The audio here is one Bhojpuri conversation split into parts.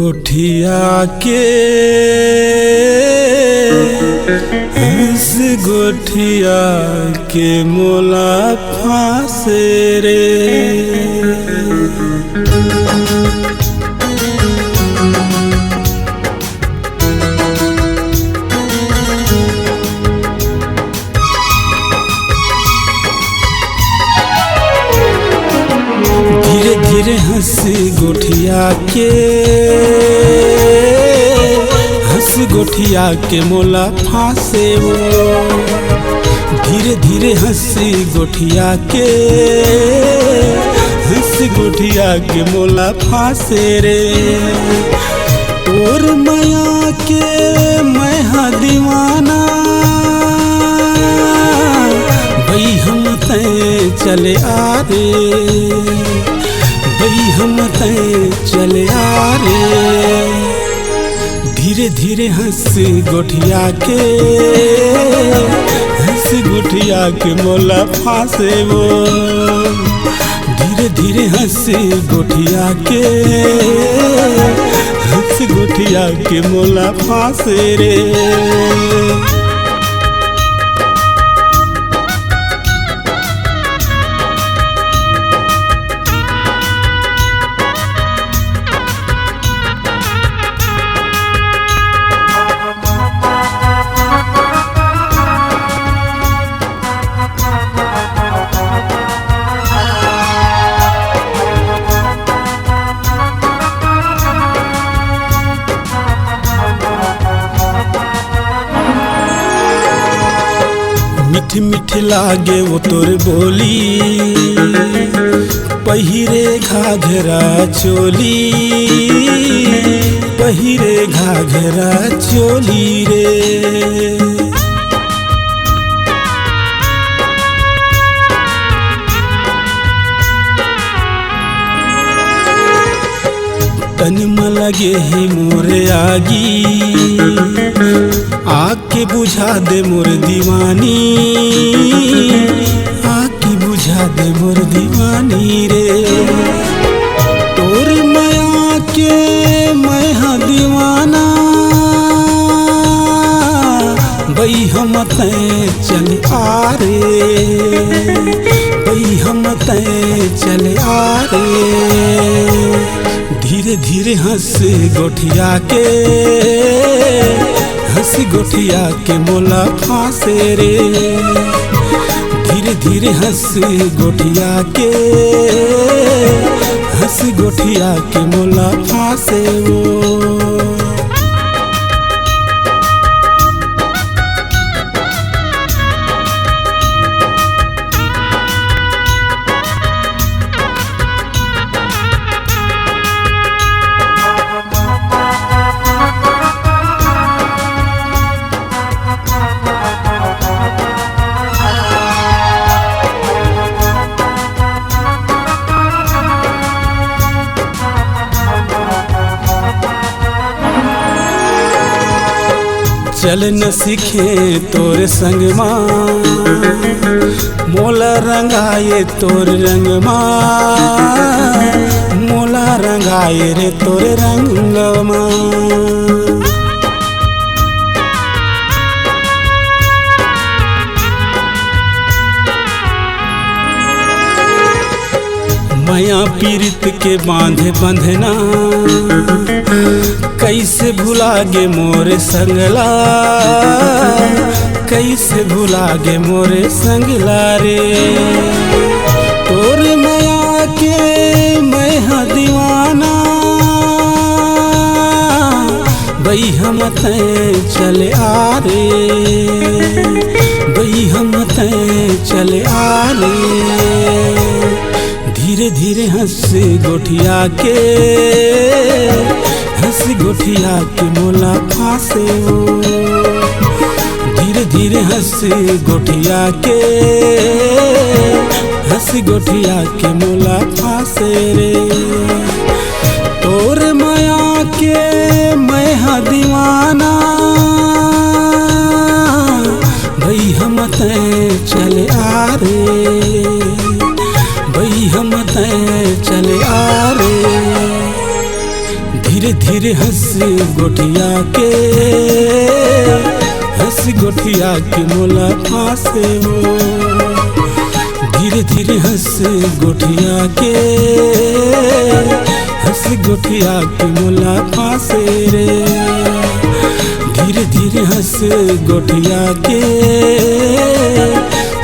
गोठिया के हंस गोठिया के मोला फांसे रे। धीरे धीरे हंस गोठिया के मोला फांसे वो। धीरे धीरे हंस गोठिया के मोला फांसे रे। और माया के मैं हा दीवाना भई हम तय चले आ रे। भई हम तय चले आ रे। धीरे धीरे हंस गोठिया के मोला फांसे वो। धीरे धीरे हंस गोठिया के मोला फांसे रे। मीठी मीठी लागे वो तोर बोली पहिरे घाघरा चोली। पहिरे घाघरा चोली रे। तन में लगे ही मोरे आगी आके बुझा दे मोर दीवानी। आके बुझा दे मोर दीवानी रे। तोर माया के मैं हा दीवाना भई हम तय चले आ रे। भई हम तय चले आ रे। धीरे धीरे हंस गोठिया के मोला फांसे रे। धीरे धीरे हंस गोठिया के मोला फांसे वो। चल न सीखे तोर संग माँ मोला रंगाए तोर रंग माँ। मोला रंगाए रे तोर रंग माँ। माया पीरित के बांधे बंधना कैसे भुला गे मोरे संगला। कैसे भुला गे मोरे संगला रे। तोर माया के मैं हा दीवाना भई हम तय चले आ रे। भई हम तय चले आ रे। धीरे धीरे हंस गोठिया के मोला फांसे वो। धीरे धीरे हंस गोठिया के मोला फांसे रे। तोर माया के मैं हा दीवाना भई हम तय चले आ रे। भई हम तय चले आ रे। धीरे धीरे हंस गोठिया के, हंस गोठिया के मोला फांसे हो। धीरे धीरे हंस गोठिया के, हंस गोठिया के मोला फांसे रे। धीरे धीरे हंस गोठिया के,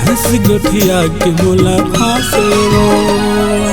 हंस गोठिया के मोला फांसे रे।